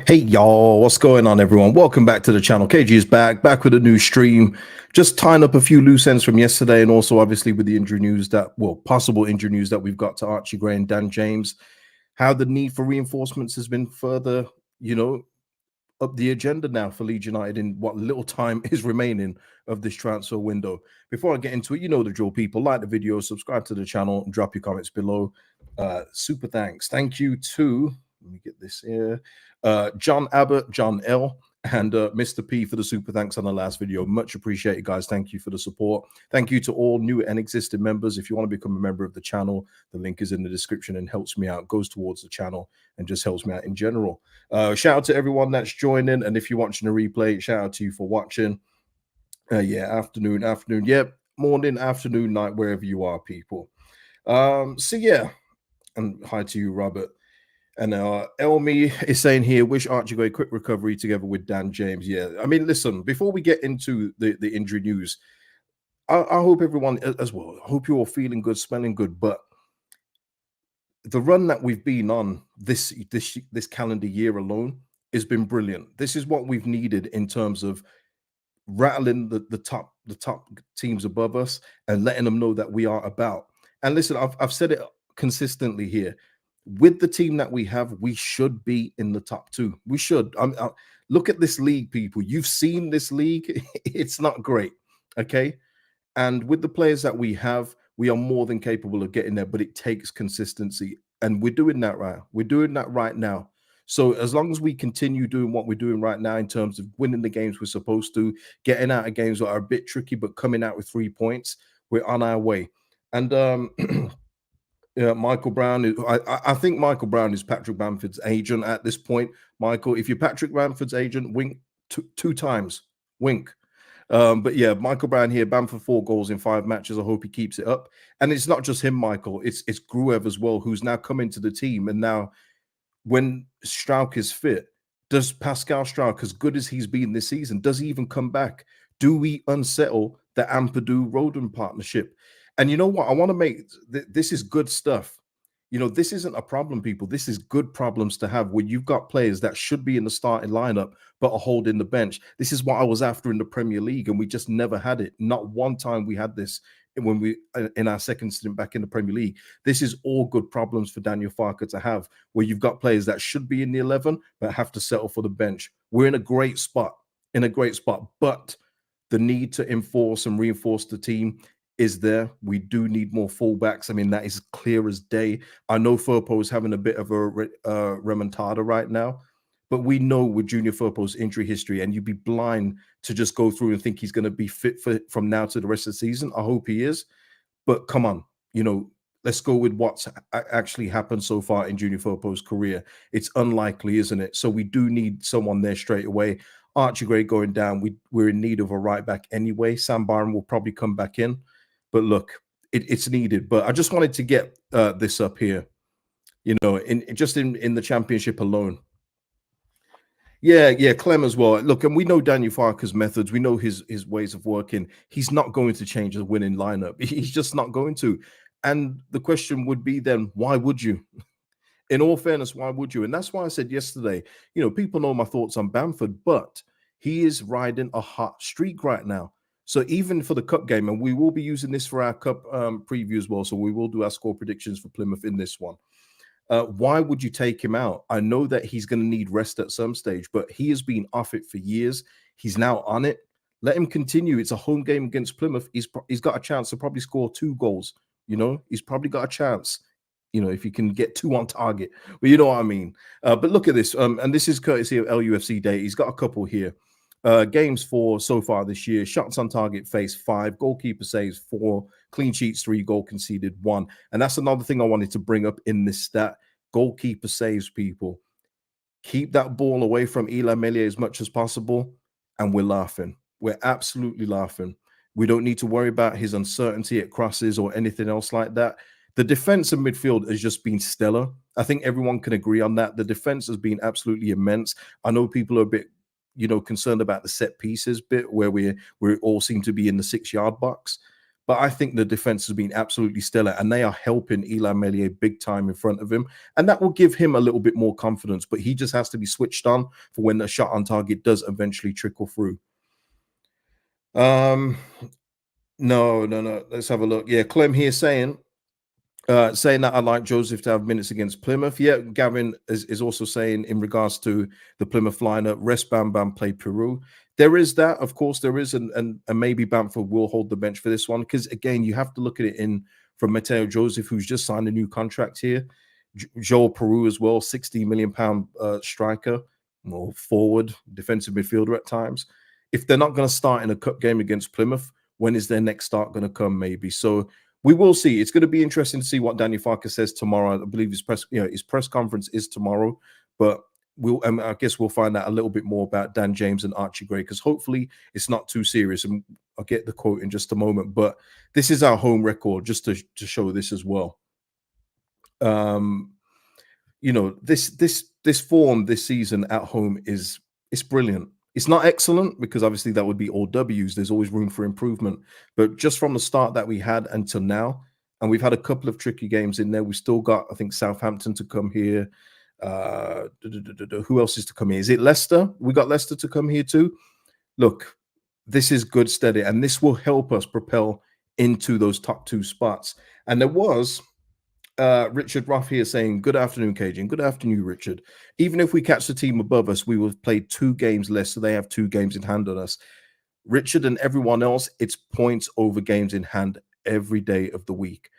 Hey y'all, what's going on everyone? Welcome back to the channel. KG is back with a new stream. Just tying up a few loose ends from yesterday, and also obviously with the injury news possible injury news that we've got to Archie Gray and Dan James. How the need for reinforcements has been further, up the agenda now for Leeds United in what little time is remaining of this transfer window. Before I get into it, you know the drill, people. Like the video, subscribe to the channel, and drop your comments below. Super thanks. Thank you to, let me get this here, John Abbott, John L, and Mr. P for the super thanks on the last video. Much appreciated, guys. Thank you for the support. Thank you to all new and existing members. If you want to become a member of the channel, the link is in the description and helps me out, goes towards the channel and just helps me out in general. Shout out to everyone that's joining, and if you're watching a replay, shout out to you for watching. Afternoon, morning, afternoon, night, wherever you are, people. So yeah, and hi to you, Robert. And Elmi is saying here, wish Archie Gray quick recovery together with Dan James. Yeah, I mean, listen, before we get into the injury news, I hope everyone as well, I hope you're all feeling good, smelling good, but the run that we've been on this calendar year alone has been brilliant. This is what we've needed in terms of rattling the top teams above us and letting them know that we are about. And listen, I've said it consistently here. With the team that we have, we should be in the top two. We should. Look at this league, people. You've seen this league. It's not great, okay? And with the players that we have, we are more than capable of getting there, but it takes consistency. And we're doing that right. We're doing that right now. So as long as we continue doing what we're doing right now in terms of winning the games we're supposed to, getting out of games that are a bit tricky, but coming out with 3 points, we're on our way. And yeah, Michael Brown, I think Michael Brown is Patrick Bamford's agent at this point. Michael, if you're Patrick Bamford's agent, wink two times, wink. But yeah, Michael Brown here, Bamford 4 goals in 5 matches. I hope he keeps it up. And it's not just him, Michael. It's Gruev as well, who's now come into the team. And now when Strauch is fit, does Pascal Strauch, as good as he's been this season, does he even come back? Do we unsettle the Ampadu-Roden partnership? And you know what? I want to make this is good stuff. You know, this isn't a problem, people. This is good problems to have when you've got players that should be in the starting lineup but are holding the bench. This is what I was after in the Premier League, and we just never had it. Not one time we had this when we in our second stint back in the Premier League. This is all good problems for Daniel Farke to have, where you've got players that should be in the 11 but have to settle for the bench. We're in a great spot, but the need to enforce and reinforce the team is there. We do need more fullbacks. I mean, that is clear as day. I know Firpo is having a bit of a remontada right now, but we know with Junior Firpo's injury history, and you'd be blind to just go through and think he's going to be fit from now to the rest of the season. I hope he is, but come on, let's go with what's actually happened so far in Junior Firpo's career. It's unlikely, isn't it? So we do need someone there straight away. Archie Gray going down, we're in need of a right back anyway. Sam Byron will probably come back in. But look, it's needed. But I just wanted to get this up here, in the championship alone. Yeah, Clem as well. Look, and we know Daniel Farke's methods. We know his ways of working. He's not going to change the winning lineup. He's just not going to. And the question would be then, why would you? In all fairness, why would you? And that's why I said yesterday, people know my thoughts on Bamford, but he is riding a hot streak right now. So even for the cup game, and we will be using this for our cup preview as well, so we will do our score predictions for Plymouth in this one. Why would you take him out? I know that he's going to need rest at some stage, but he has been off it for years. He's now on it. Let him continue. It's a home game against Plymouth. He's got a chance to probably score 2 goals. He's probably got a chance. If you can get 2 on target. But you know what I mean. But look at this. And this is courtesy of LUFC Day. He's got a couple here. Games for so far this year: shots on target face 5, goalkeeper saves 4, clean sheets 3, goal conceded 1. And that's another thing I wanted to bring up in this stat: goalkeeper saves, people. Keep that ball away from Eli Melia as much as possible, and we're laughing. We're absolutely laughing. We don't need to worry about his uncertainty at crosses or anything else like that. The defense and midfield has just been stellar. I think everyone can agree on that. The defense has been absolutely immense. I know people are a bit concerned about the set pieces bit where we all seem to be in the 6-yard box. But I think the defense has been absolutely stellar, and they are helping Eli Melier big time in front of him. And that will give him a little bit more confidence, but he just has to be switched on for when the shot on target does eventually trickle through. No. Let's have a look. Yeah, Clem here saying that I'd like Joseph to have minutes against Plymouth. Yeah, Gavin is also saying in regards to the Plymouth lineup, rest Bam Bam, play Peru. There is that, of course, there is, and maybe Bamford will hold the bench for this one because again, you have to look at it in from Mateo Joseph, who's just signed a new contract here. Joel Peru as well, £60 million striker, or forward, defensive midfielder at times. If they're not going to start in a cup game against Plymouth, when is their next start going to come? Maybe so. We will see. It's going to be interesting to see what Daniel Farke says tomorrow. I believe his press conference is tomorrow, but I guess we'll find out a little bit more about Dan James and Archie Gray because hopefully it's not too serious. And I'll get the quote in just a moment. But this is our home record, just to show this as well. This form this season at home it's brilliant. It's not excellent because obviously that would be all W's. There's always room for improvement. But just from the start that we had until now, and we've had a couple of tricky games in there. We've still got, I think, Southampton to come here. Who else is to come here? Is it Leicester? We got Leicester to come here too. Look, this is good steady, and this will help us propel into those top 2 spots. And there was Richard Ruff here saying, good afternoon, Cajun. Good afternoon, Richard. Even if we catch the team above us, we will play 2 games less, so they have 2 games in hand on us. Richard and everyone else, it's points over games in hand every day of the week.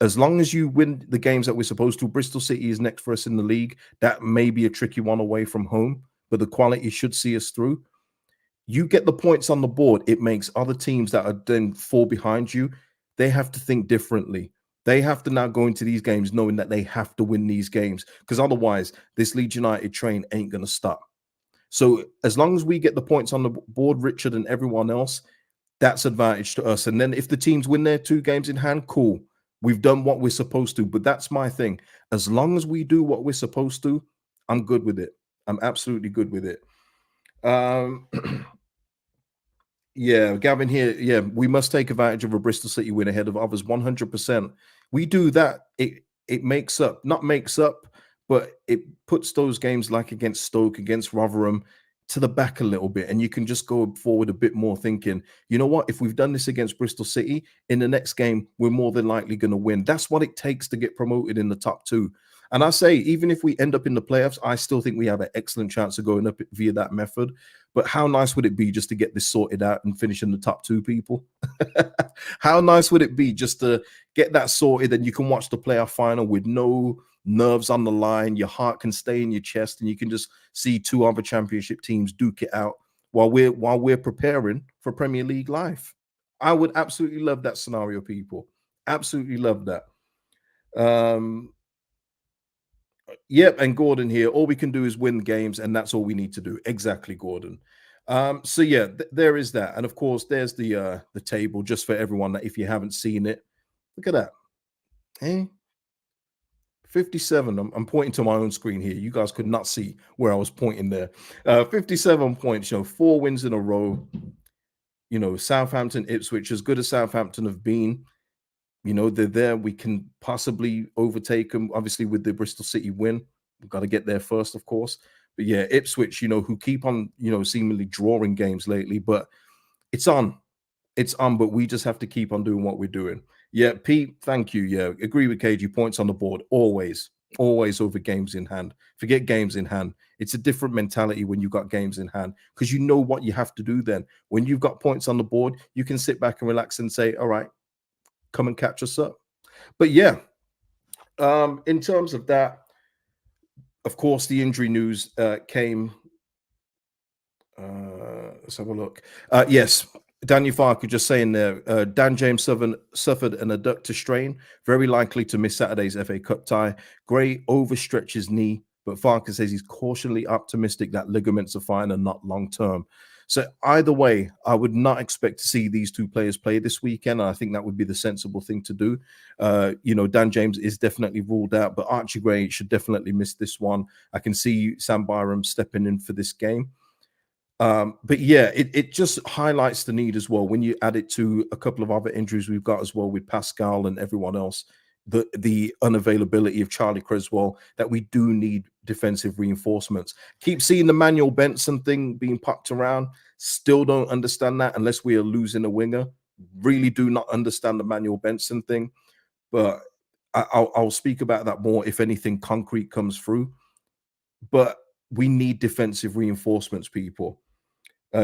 As long as you win the games that we're supposed to, Bristol City is next for us in the league. That may be a tricky one away from home, but the quality should see us through. You get the points on the board, it makes other teams that are then fall behind you, they have to think differently. They have to now go into these games knowing that they have to win these games because otherwise this Leeds United train ain't going to stop. So as long as we get the points on the board, Richard and everyone else, that's advantage to us. And then if the teams win their 2 games in hand, cool. We've done what we're supposed to. But that's my thing. As long as we do what we're supposed to, I'm good with it. I'm absolutely good with it. Yeah, Gavin here. Yeah, we must take advantage of a Bristol City win ahead of others 100%. We do that. It makes up, not makes up, but it puts those games like against Stoke, against Rotherham to the back a little bit. And you can just go forward a bit more thinking, you know what? If we've done this against Bristol City, in the next game, we're more than likely going to win. That's what it takes to get promoted in the top 2. And I say, even if we end up in the playoffs, I still think we have an excellent chance of going up via that method. But how nice would it be just to get this sorted out and finish in the top 2, people? How nice would it be just to get that sorted and you can watch the playoff final with no nerves on the line, your heart can stay in your chest, and you can just see 2 other championship teams duke it out while we're preparing for Premier League life. I would absolutely love that scenario, people. Absolutely love that. Yep, and Gordon here. All we can do is win games, and that's all we need to do. Exactly, Gordon. So yeah, there is that, and of course, there's the table just for everyone that if you haven't seen it, look at that. Hey, 57. I'm pointing to my own screen here. You guys could not see where I was pointing there. 57 points. 4 wins in a row. Southampton, Ipswich, as good as Southampton have been. They're there. We can possibly overtake them. Obviously, with the Bristol City win, we've got to get there first, of course. But yeah, Ipswich, who keep on, seemingly drawing games lately, but it's on. It's on, but we just have to keep on doing what we're doing. Yeah, Pete, thank you. Yeah, agree with KG. Points on the board, always over games in hand. Forget games in hand. It's a different mentality when you've got games in hand because you know what you have to do then. When you've got points on the board, you can sit back and relax and say, all right, come and catch us up. But yeah, in terms of that, of course, the injury news came. Let's have a look. Yes, Daniel Farke just saying there, Dan James suffered an adductor strain, very likely to miss Saturday's FA Cup tie. Gray overstretched his knee, but Farke says he's cautiously optimistic that ligaments are fine and not long-term. So either way, I would not expect to see these 2 players play this weekend. And I think that would be the sensible thing to do. Dan James is definitely ruled out, but Archie Gray should definitely miss this one. I can see Sam Byram stepping in for this game. But yeah, it just highlights the need as well when you add it to a couple of other injuries we've got as well with Pascal and everyone else. The unavailability of Charlie Creswell, that we do need defensive reinforcements. Keep seeing the Manuel Benson thing being popped around. Still don't understand that unless we are losing a winger. Really do not understand the Manuel Benson thing. But I'll speak about that more if anything concrete comes through. But we need defensive reinforcements, people.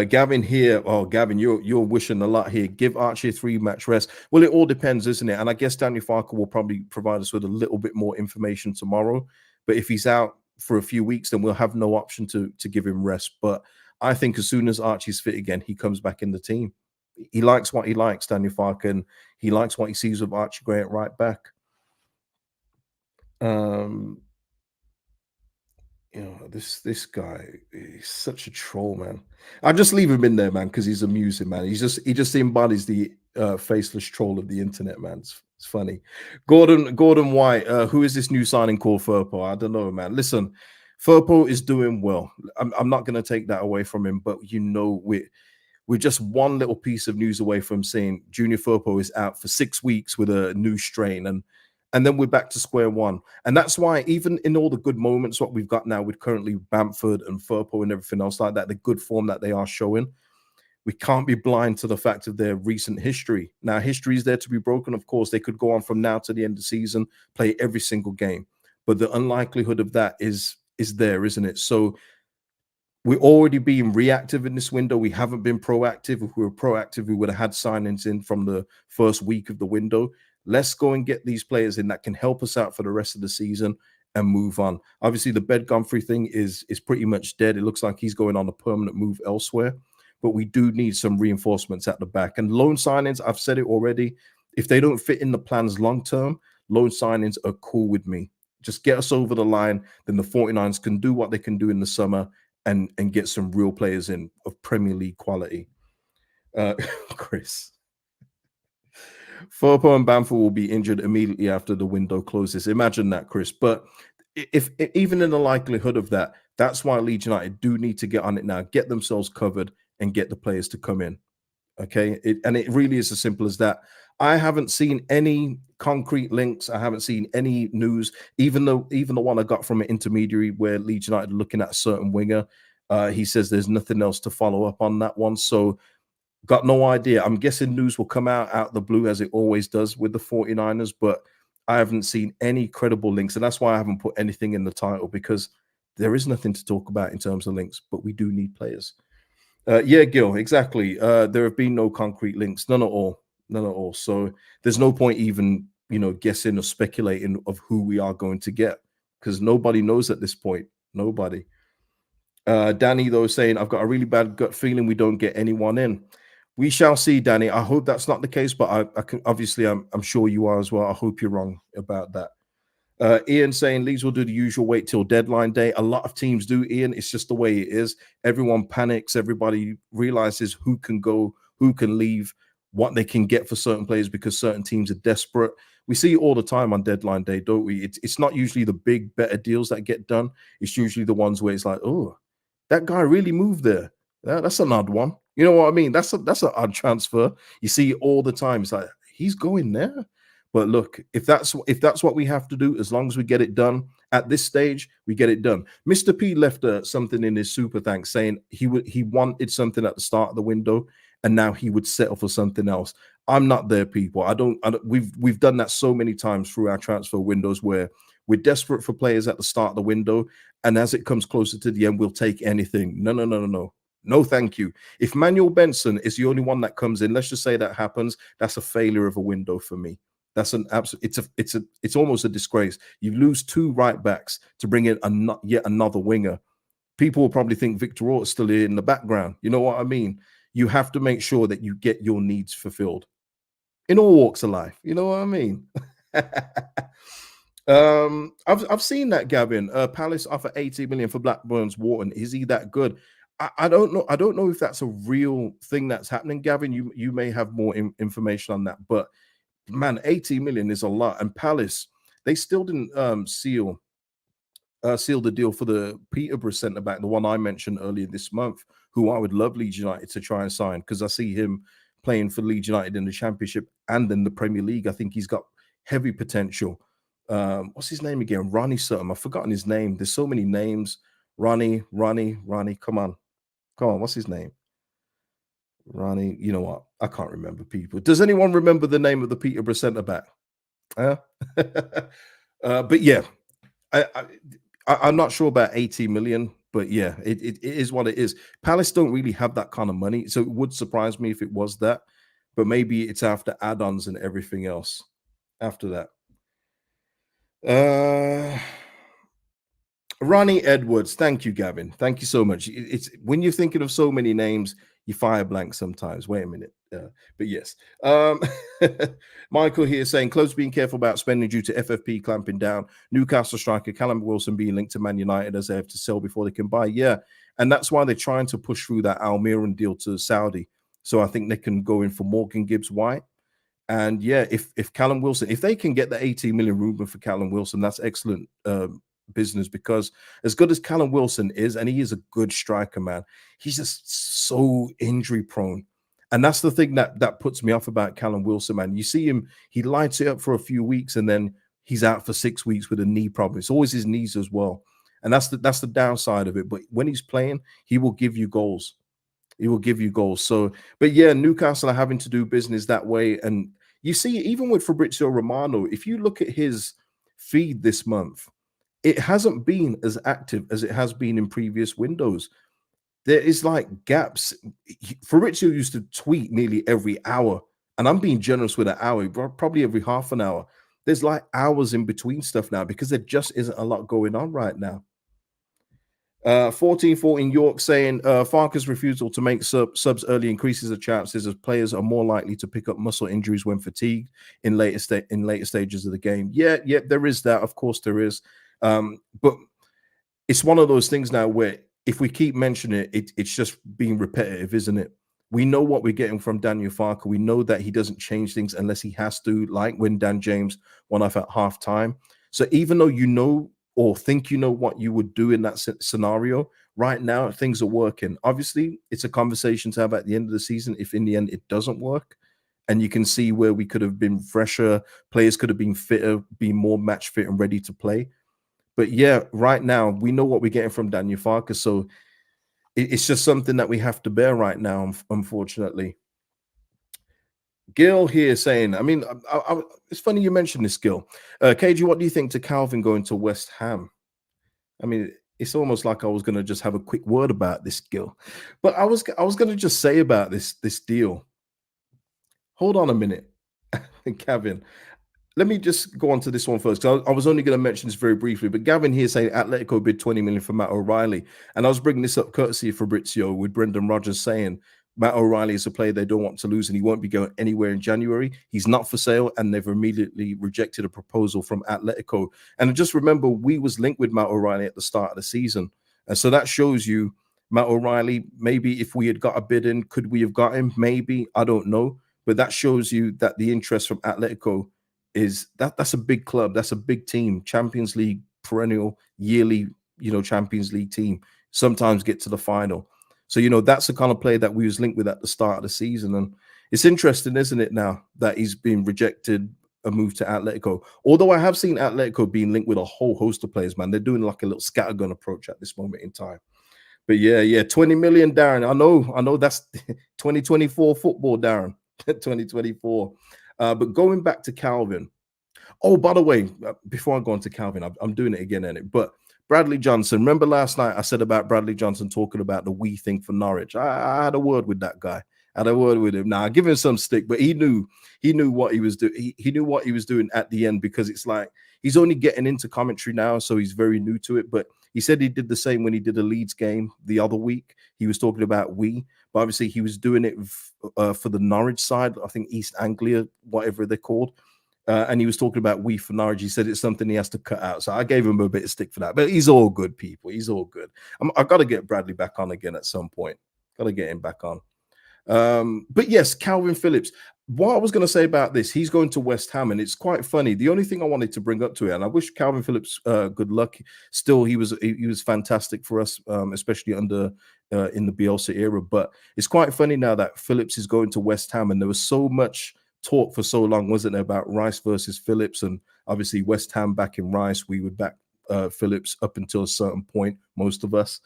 Gavin here, oh Gavin, you're wishing a lot here. Give Archie a 3-match rest. Well, it all depends, isn't it? And I guess Daniel Farker will probably provide us with a little bit more information tomorrow. But if he's out for a few weeks, then we'll have no option to give him rest. But I think as soon as Archie's fit again, he comes back in the team. He likes what he likes, Daniel Farker, and he likes what he sees with Archie Gray at right back. Um, this guy is such a troll, man. I just leave him in there, man, because he's amusing, man. He just embodies the faceless troll of the internet, man. It's funny. Gordon White, who is this new signing called Furpo? I don't know, man. Listen, Furpo is doing well. I'm not going to take that away from him, but we're just one little piece of news away from saying Junior Firpo is out for 6 weeks with a new strain, and then we're back to square one. And that's why even in all the good moments, what we've got now with currently Bamford and Firpo and everything else like that, the good form that they are showing, we can't be blind to the fact of their recent history. Now, history is there to be broken. Of course, they could go on from now to the end of the season, play every single game, but the unlikelihood of that is there, isn't it? So we're already being reactive in this window. We haven't been proactive. If we were proactive, we would have had signings in from the first week of the window. Let's go and get these players in that can help us out for the rest of the season and move on. Obviously, the Bed Gumfrey thing is pretty much dead. It looks like he's going on a permanent move elsewhere, but we do need some reinforcements at the back. And loan signings, I've said it already, if they don't fit in the plans long term, loan signings are cool with me. Just get us over the line, then the 49ers can do what they can do in the summer and get some real players in of Premier League quality. Chris. Firpo and Bamford will be injured immediately after the window closes. Imagine that, Chris. But if even in the likelihood of that, that's why Leeds United do need to get on it now, get themselves covered and get the players to come in. Okay. And it really is as simple as that. I haven't seen any concrete links. I haven't seen any news, even the one I got from an intermediary where Leeds United are looking at a certain winger. He says there's nothing else to follow up on that one. So got no idea. I'm guessing news will come out the blue as it always does with the 49ers, but I haven't seen any credible links. And that's why I haven't put anything in the title, because there is nothing to talk about in terms of links, but we do need players. Yeah, Gil, exactly. There have been no concrete links, none at all, none at all. So there's no point even, guessing or speculating of who we are going to get, because nobody knows at this point. Nobody. Danny, though, saying, I've got a really bad gut feeling we don't get anyone in. We shall see, Danny. I hope that's not the case, but I can obviously, I'm sure you are as well. I hope you're wrong about that. Ian saying Leeds will do the usual wait till deadline day. A lot of teams do, Ian. It's just the way it is. Everyone panics. Everybody realizes who can go, who can leave, what they can get for certain players because certain teams are desperate. We see it all the time on deadline day, don't we? It's not usually the big, better deals that get done. It's usually the ones where it's like, oh, that guy really moved there. That's an odd one. You know what I mean? That's an odd transfer. You see it all the time. It's like, he's going there. But look, if that's what we have to do, as long as we get it done at this stage, we get it done. Mr. P left something in his super thanks saying he wanted something at the start of the window, and now he would settle for something else. I'm not there, people. I don't. We've done that so many times through our transfer windows where we're desperate for players at the start of the window, and as it comes closer to the end, we'll take anything. No. No, thank you. If Manuel Benson is the only one that comes in, let's just say that happens, that's a failure of a window for me. That's an absolute. It's almost a disgrace. You lose 2 right backs to bring in yet another winger. People will probably think Victor Orr is still in the background. You know what I mean? You have to make sure that you get your needs fulfilled in all walks of life. You know what I mean? I've seen that, Gavin. Palace offer 80 million for Blackburn's Wharton. Is he that good? I don't know. I don't know if that's a real thing that's happening, Gavin. You may have more information on that, but man, 80 million is a lot. And Palace, they still didn't seal sealed the deal for the Peterborough centre back, the one I mentioned earlier this month, who I would love Leeds United to try and sign because I see him playing for Leeds United in the Championship and in the Premier League. I think he's got heavy potential. What's his name again? Ronnie something. I've forgotten his name. There's so many names. Ronnie. Come on. What's his name? Ronnie. You know what? I can't remember people. Does anyone remember the name of the Peterborough centre back? But yeah, I'm not sure about 80 million, but yeah, it is what it is. Palace don't really have that kind of money, so it would surprise me if it was that, but maybe it's after add-ons and everything else after that. Ronnie Edwards, thank you, Gavin. Thank you so much. It's when you're thinking of so many names, you fire blank sometimes. Wait a minute. But yes. Michael here saying clubs being careful about spending due to FFP clamping down. Newcastle striker Callum Wilson being linked to Man United as they have to sell before they can buy. Yeah. And that's why they're trying to push through that Almiron deal to Saudi. So I think they can go in for Morgan Gibbs White. And yeah, if Callum Wilson, if they can get the 18 million rumour for Callum Wilson, that's excellent business, because as good as Callum Wilson is, and he is a good striker, man, he's just so injury prone. And that's the thing that puts me off about Callum Wilson, man. You see him, he lights it up for a few weeks and then he's out for 6 weeks with a knee problem. It's always his knees as well. And that's the downside of it. But when he's playing, he will give you goals. He will give you goals. So, but yeah, Newcastle are having to do business that way. And you see, even with Fabrizio Romano, if you look at his feed this month, it hasn't been as active as it has been in previous windows. There is like gaps. Fabrizio used to tweet nearly every hour, and I'm being generous with an hour, probably every half an hour. There's like hours in between stuff now because there just isn't a lot going on right now. 1414 York saying Farker's refusal to make subs early increases the chances as players are more likely to pick up muscle injuries when fatigued in later stages of the game. Yeah, there is that. Of course, there is. But it's one of those things now where if we keep mentioning it, it's just being repetitive, isn't it? We know what we're getting from Daniel Farker. We know that he doesn't change things unless he has to, like when Dan James went off at halftime. So even though you know or think you know what you would do in that scenario, right now things are working. Obviously, it's a conversation to have at the end of the season if in the end it doesn't work. And you can see where we could have been fresher, players could have been fitter, be more match fit and ready to play. But yeah, right now we know what we're getting from Daniel Farker. So it's just something that we have to bear right now, unfortunately. Gil here saying, I mean, it's funny you mentioned this, Gil. KG, what do you think to Calvin going to West Ham? I mean, it's almost like I was going to just have a quick word about this, Gil. But I was going to just say about this deal. Hold on a minute, Kevin. Let me just go on to this one first, because I was only going to mention this very briefly. But Gavin here saying Atletico bid 20 million for Matt O'Reilly. And I was bringing this up courtesy of Fabrizio with Brendan Rodgers saying Matt O'Reilly is a player they don't want to lose and he won't be going anywhere in January. He's not for sale, and they've immediately rejected a proposal from Atletico. And just remember, we was linked with Matt O'Reilly at the start of the season. And so that shows you Matt O'Reilly, maybe if we had got a bid in, could we have got him? Maybe. I don't know. But that shows you that the interest from Atletico is that's a big club. That's a big team. Champions League, perennial, yearly, Champions League team. Sometimes get to the final. So, that's the kind of player that we was linked with at the start of the season. And it's interesting, isn't it, now that he's been rejected a move to Atletico. Although I have seen Atletico being linked with a whole host of players, man. They're doing like a little scattergun approach at this moment in time. But yeah, 20 million, Darren. I know that's 2024 football, Darren. 2024. But going back to Calvin. Oh, by the way, before I go on to Calvin, I'm doing it again, innit? But Bradley Johnson. Remember last night I said about Bradley Johnson talking about the we thing for Norwich. I had a word with that guy. I had a word with him. Now I give him some stick, but he knew what he was doing. He knew what he was doing at the end, because it's like he's only getting into commentary now, so he's very new to it. But he said he did the same when he did a Leeds game the other week. He was talking about we, but obviously he was doing it for the Norwich side. I think East Anglia, whatever they're called. And he was talking about we for Norwich. He said it's something he has to cut out. So I gave him a bit of stick for that. But he's all good, people. He's all good. I've got to get Bradley back on again at some point. Got to get him back on. But yes, Calvin Phillips. What I was going to say about this, he's going to West Ham, and it's quite funny. The only thing I wanted to bring up to it, and I wish Calvin Phillips good luck. Still, he was fantastic for us, especially under in the Bielsa era. But it's quite funny now that Phillips is going to West Ham, and there was so much talk for so long, wasn't there, about Rice versus Phillips, and obviously West Ham backing Rice. We would back Phillips up until a certain point, most of us.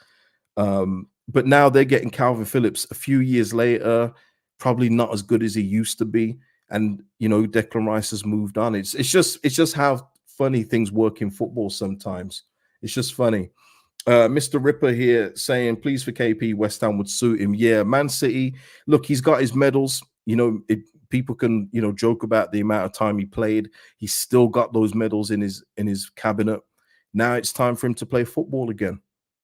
But now they're getting Calvin Phillips a few years later, probably not as good as he used to be. And Declan Rice has moved on. It's just how funny things work in football sometimes. It's just funny. Mr. Ripper here saying, please for KP, West Ham would suit him. Yeah, Man City, look, he's got his medals. People can joke about the amount of time he played. He's still got those medals in his cabinet. Now it's time for him to play football again.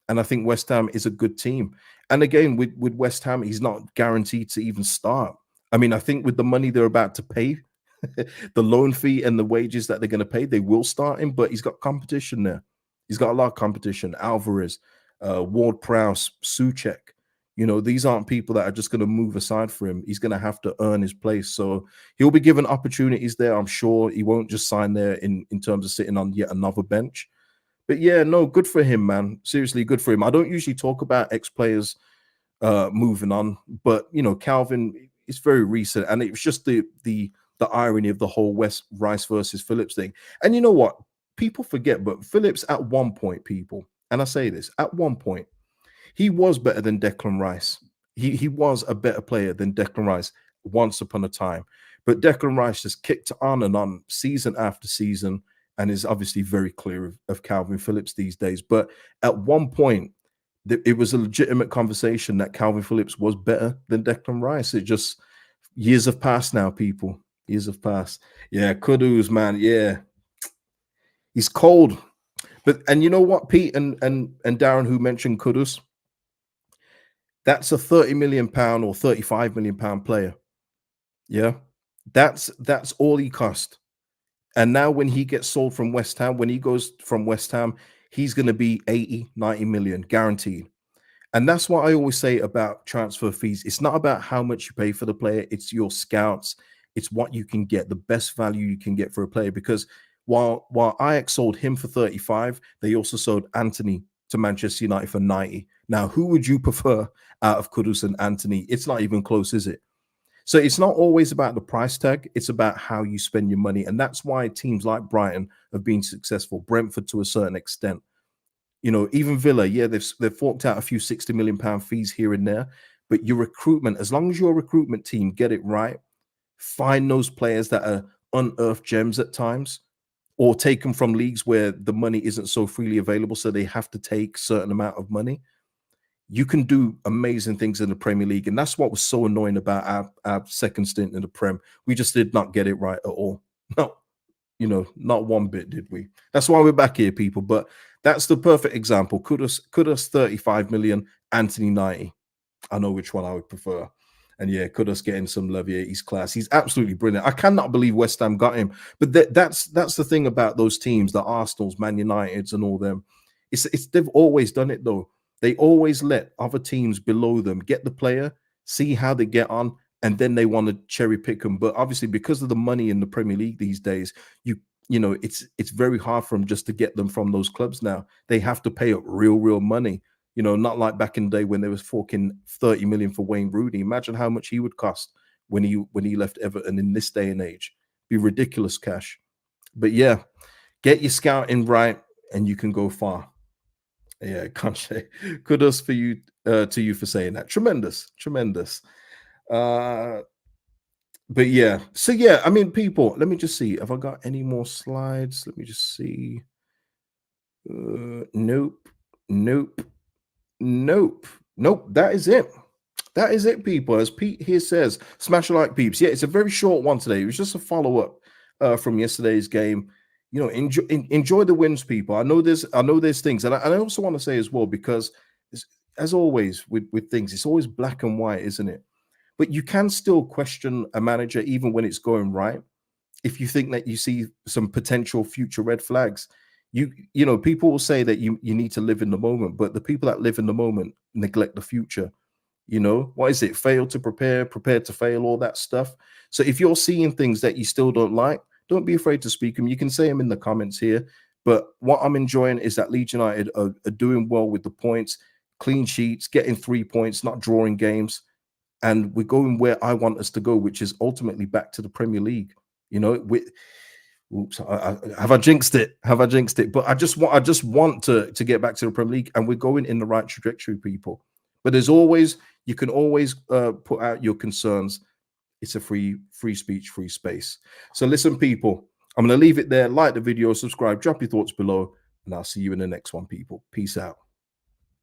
And I think West Ham is a good team. And again, with West Ham, he's not guaranteed to even start. I mean, I think with the money they're about to pay, the loan fee and the wages that they're going to pay, they will start him, but he's got competition there. He's got a lot of competition. Alvarez, Ward-Prowse, Souček. These aren't people that are just going to move aside for him. He's going to have to earn his place. So he'll be given opportunities there, I'm sure. He won't just sign there in terms of sitting on yet another bench. But yeah, no, good for him, man. Seriously, good for him. I don't usually talk about ex-players moving on, but Calvin, it's very recent, and it was just the irony of the whole Rice versus Phillips thing. And you know what? People forget, but Phillips at one point, and I say this, at one point, he was better than Declan Rice. He was a better player than Declan Rice once upon a time. But Declan Rice just kicked on and on season after season, and is obviously very clear of Calvin Phillips these days. But at one point, it was a legitimate conversation that Calvin Phillips was better than Declan Rice. It just, years have passed now, people. Years have passed. Yeah, Kudus, man. Yeah. He's cold. And you know what, Pete and Darren, who mentioned Kudus? That's a £30 million or £35 million player. Yeah. That's all he cost. And now when he gets sold from West Ham, when he goes from West Ham, he's going to be 80, 90 million guaranteed. And that's what I always say about transfer fees. It's not about how much you pay for the player. It's your scouts. It's what you can get, the best value you can get for a player. Because while Ajax sold him for 35, they also sold Anthony to Manchester United for 90. Now, who would you prefer out of Kudus and Anthony? It's not even close, is it? So it's not always about the price tag. It's about how you spend your money. And that's why teams like Brighton have been successful, Brentford to a certain extent. Even Villa, yeah, they've forked out a few £60 million fees here and there. But your recruitment, as long as your recruitment team get it right, find those players that are unearthed gems at times, or take them from leagues where the money isn't so freely available, so they have to take a certain amount of money. You can do amazing things in the Premier League. And that's what was so annoying about our second stint in the Prem. We just did not get it right at all. No, not one bit did we. That's why we're back here, people. But that's the perfect example. Kudus 35 million, Anthony 90. I know which one I would prefer. And yeah, Kudus getting some love here. He's class. He's absolutely brilliant. I cannot believe West Ham got him. But that's the thing about those teams, the Arsenals, Man Uniteds and all them. It's they've always done it though. They always let other teams below them get the player, see how they get on, and then they want to cherry pick them. But obviously, because of the money in the Premier League these days, it's very hard for them just to get them from those clubs now. They have to pay up real money. Not like back in the day when they was forking 30 million for Wayne Rooney. Imagine how much he would cost when he left Everton in this day and age. Be ridiculous cash. But yeah, get your scouting right, and you can go far. Yeah, Conche. Kudos for you to you for saying that. Tremendous. But yeah, so yeah, I mean, people, let me just see. Have I got any more slides? Let me just see. Nope. That is it, people. As Pete here says, smash a like, peeps. Yeah, it's a very short one today. It was just a follow-up from yesterday's game. Enjoy the wins, people. I know there's things, and I also want to say as well, because as always with things, it's always black and white, isn't it? But you can still question a manager even when it's going right, if you think that you see some potential future red flags. People will say that you need to live in the moment, but the people that live in the moment neglect the future. You know, what is it? Fail to prepare, prepare to fail, all that stuff. So if you're seeing things that you still don't like, don't be afraid to speak them. You can say them in the comments here. But what I'm enjoying is that Leeds United are doing well with the points, clean sheets, getting 3 points, not drawing games. And we're going where I want us to go, which is ultimately back to the Premier League. You know, oops, have I jinxed it? Have I jinxed it? But I just want to get back to the Premier League, and we're going in the right trajectory, people. But there's always, you can always put out your concerns. It's a free speech, free space. So listen, people, I'm going to leave it there. Like the video, subscribe, drop your thoughts below, and I'll see you in the next one, people. Peace out.